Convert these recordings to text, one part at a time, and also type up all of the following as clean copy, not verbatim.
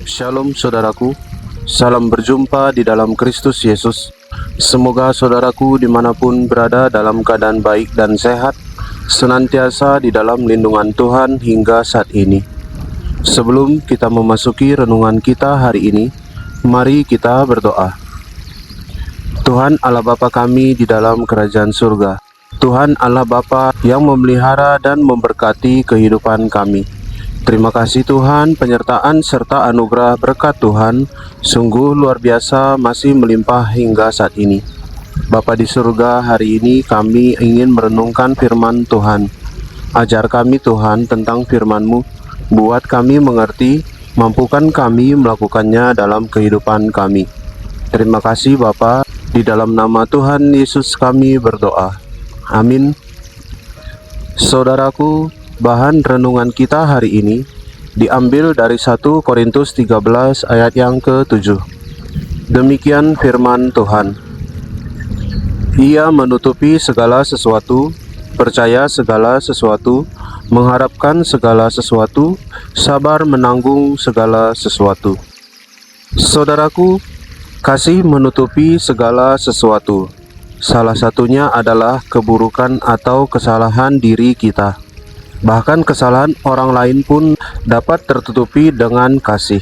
Shalom saudaraku, salam berjumpa di dalam Kristus Yesus. Semoga saudaraku dimanapun berada dalam keadaan baik dan sehat, senantiasa di dalam lindungan Tuhan hingga saat ini. Sebelum kita memasuki renungan kita hari ini, mari kita berdoa. Tuhan Allah Bapa kami di dalam kerajaan surga, Tuhan Allah Bapa yang memelihara dan memberkati kehidupan kami. Terima kasih Tuhan, penyertaan serta anugerah berkat Tuhan sungguh luar biasa masih melimpah hingga saat ini. Bapa di surga, hari ini kami ingin merenungkan firman Tuhan. Ajar kami Tuhan tentang firman-Mu, buat kami mengerti, mampukan kami melakukannya dalam kehidupan kami. Terima kasih Bapa, di dalam nama Tuhan Yesus kami berdoa. Amin. Saudaraku, bahan renungan kita hari ini diambil dari 1 Korintus 13 ayat yang ke-7. Demikian firman Tuhan. Ia menutupi segala sesuatu, percaya segala sesuatu, mengharapkan segala sesuatu, sabar menanggung segala sesuatu. Saudaraku, kasih menutupi segala sesuatu. Salah satunya adalah keburukan atau kesalahan diri kita. Bahkan kesalahan orang lain pun dapat tertutupi dengan kasih.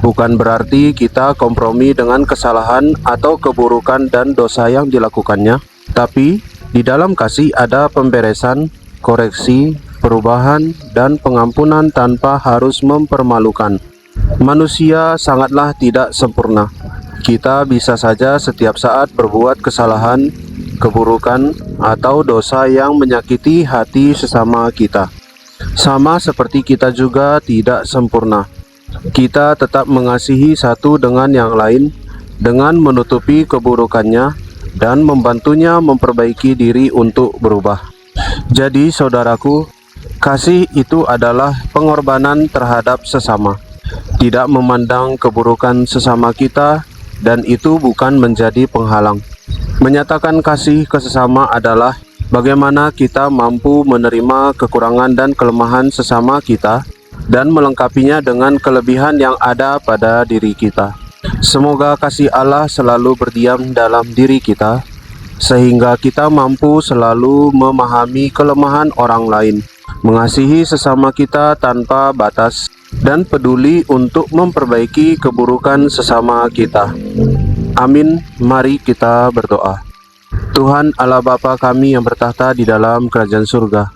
Bukan berarti kita kompromi dengan kesalahan atau keburukan dan dosa yang dilakukannya, tapi di dalam kasih ada pemberesan, koreksi, perubahan, dan pengampunan tanpa harus mempermalukan. Manusia sangatlah tidak sempurna. Kita bisa saja setiap saat berbuat kesalahan, keburukan, atau dosa yang menyakiti hati sesama kita. Sama seperti kita juga tidak sempurna. Kita tetap mengasihi satu dengan yang lain dengan menutupi keburukannya dan membantunya memperbaiki diri untuk berubah. Jadi saudaraku, kasih itu adalah pengorbanan terhadap sesama. Tidak memandang keburukan sesama kita, dan itu bukan menjadi penghalang. Menyatakan kasih ke sesama adalah bagaimana kita mampu menerima kekurangan dan kelemahan sesama kita dan melengkapinya dengan kelebihan yang ada pada diri kita. Semoga kasih Allah selalu berdiam dalam diri kita, sehingga kita mampu selalu memahami kelemahan orang lain, mengasihi sesama kita tanpa batas, dan peduli untuk memperbaiki keburukan sesama kita. Amin. Mari kita berdoa. Tuhan Allah Bapa kami yang bertahta di dalam kerajaan surga,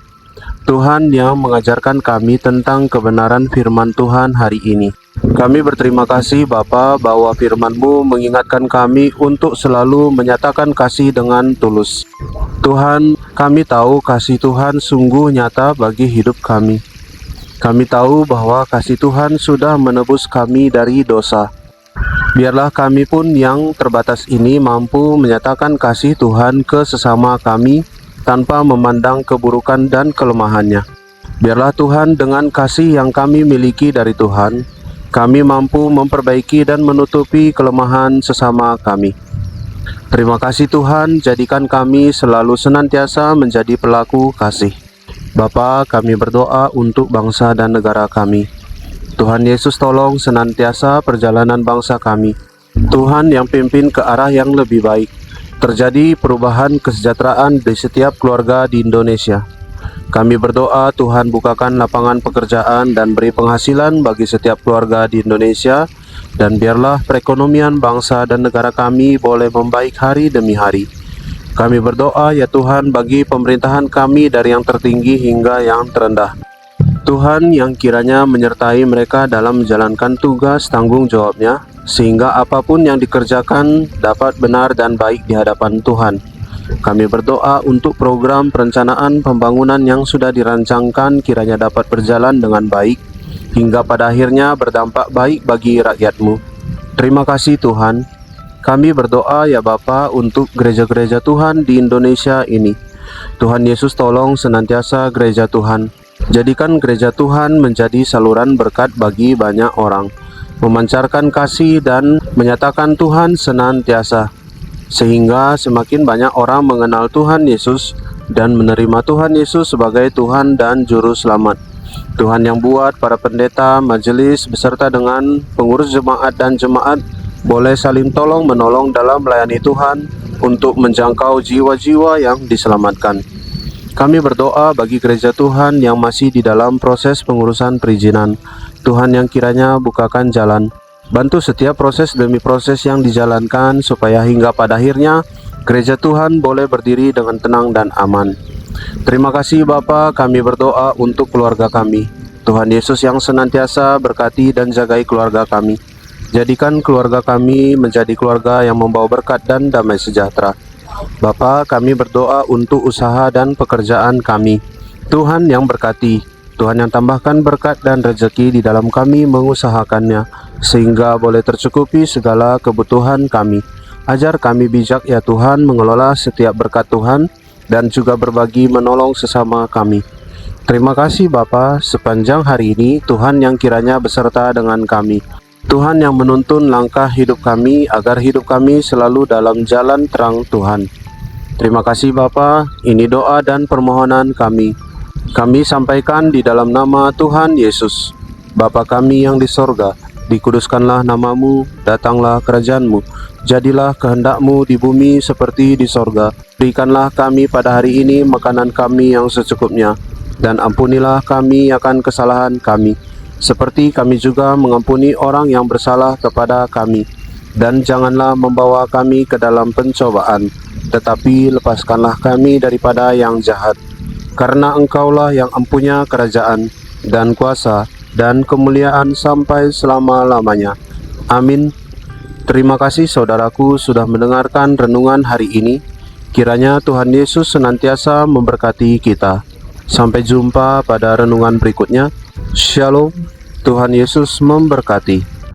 Tuhan yang mengajarkan kami tentang kebenaran firman Tuhan hari ini. Kami berterima kasih Bapa bahwa firman-Mu mengingatkan kami untuk selalu menyatakan kasih dengan tulus. Tuhan, kami tahu kasih Tuhan sungguh nyata bagi hidup kami. Kami tahu bahwa kasih Tuhan sudah menebus kami dari dosa. Biarlah kami pun yang terbatas ini mampu menyatakan kasih Tuhan ke sesama kami tanpa memandang keburukan dan kelemahannya. Biarlah Tuhan dengan kasih yang kami miliki dari Tuhan, kami mampu memperbaiki dan menutupi kelemahan sesama kami. Terima kasih Tuhan, jadikan kami selalu senantiasa menjadi pelaku kasih. Bapa, kami berdoa untuk bangsa dan negara kami. Tuhan Yesus tolong senantiasa perjalanan bangsa kami. Tuhan yang pimpin ke arah yang lebih baik. Terjadi perubahan kesejahteraan di setiap keluarga di Indonesia. Kami berdoa Tuhan bukakan lapangan pekerjaan dan beri penghasilan bagi setiap keluarga di Indonesia. Dan biarlah perekonomian bangsa dan negara kami boleh membaik hari demi hari. Kami berdoa ya Tuhan bagi pemerintahan kami dari yang tertinggi hingga yang terendah. Tuhan yang kiranya menyertai mereka dalam menjalankan tugas tanggung jawabnya, sehingga apapun yang dikerjakan dapat benar dan baik di hadapan Tuhan. Kami berdoa untuk program perencanaan pembangunan yang sudah dirancangkan kiranya dapat berjalan dengan baik, hingga pada akhirnya berdampak baik bagi rakyat-Mu. Terima kasih Tuhan. Kami berdoa ya Bapa untuk gereja-gereja Tuhan di Indonesia ini. Tuhan Yesus tolong senantiasa gereja Tuhan. Jadikan gereja Tuhan menjadi saluran berkat bagi banyak orang, memancarkan kasih dan menyatakan Tuhan senantiasa, sehingga semakin banyak orang mengenal Tuhan Yesus dan menerima Tuhan Yesus sebagai Tuhan dan Juru Selamat. Tuhan yang buat para pendeta, majelis, beserta dengan pengurus jemaat dan jemaat boleh saling tolong-menolong dalam melayani Tuhan untuk menjangkau jiwa-jiwa yang diselamatkan. Kami berdoa bagi gereja Tuhan yang masih di dalam proses pengurusan perizinan. Tuhan yang kiranya bukakan jalan. Bantu setiap proses demi proses yang dijalankan supaya hingga pada akhirnya gereja Tuhan boleh berdiri dengan tenang dan aman. Terima kasih Bapa, kami berdoa untuk keluarga kami. Tuhan Yesus yang senantiasa berkati dan jagai keluarga kami. Jadikan keluarga kami menjadi keluarga yang membawa berkat dan damai sejahtera. Bapa, kami berdoa untuk usaha dan pekerjaan kami. Tuhan yang berkati, Tuhan yang tambahkan berkat dan rezeki di dalam kami mengusahakannya, sehingga boleh tercukupi segala kebutuhan kami. Ajar kami bijak ya Tuhan mengelola setiap berkat Tuhan, dan juga berbagi menolong sesama kami. Terima kasih Bapa, sepanjang hari ini Tuhan yang kiranya beserta dengan kami. Tuhan yang menuntun langkah hidup kami agar hidup kami selalu dalam jalan terang Tuhan. Terima kasih Bapa, ini doa dan permohonan kami. Kami sampaikan di dalam nama Tuhan Yesus. Bapa kami yang di sorga, dikuduskanlah namamu, datanglah kerajaan-Mu, jadilah kehendak-Mu di bumi seperti di sorga. Berikanlah kami pada hari ini makanan kami yang secukupnya, dan ampunilah kami akan kesalahan kami, seperti kami juga mengampuni orang yang bersalah kepada kami. Dan janganlah membawa kami ke dalam pencobaan, tetapi lepaskanlah kami daripada yang jahat. Karena Engkaulah yang empunya kerajaan, dan kuasa, dan kemuliaan sampai selama-lamanya. Amin. Terima kasih saudaraku sudah mendengarkan renungan hari ini. Kiranya Tuhan Yesus senantiasa memberkati kita. Sampai jumpa pada renungan berikutnya. Shalom. Tuhan Yesus memberkati.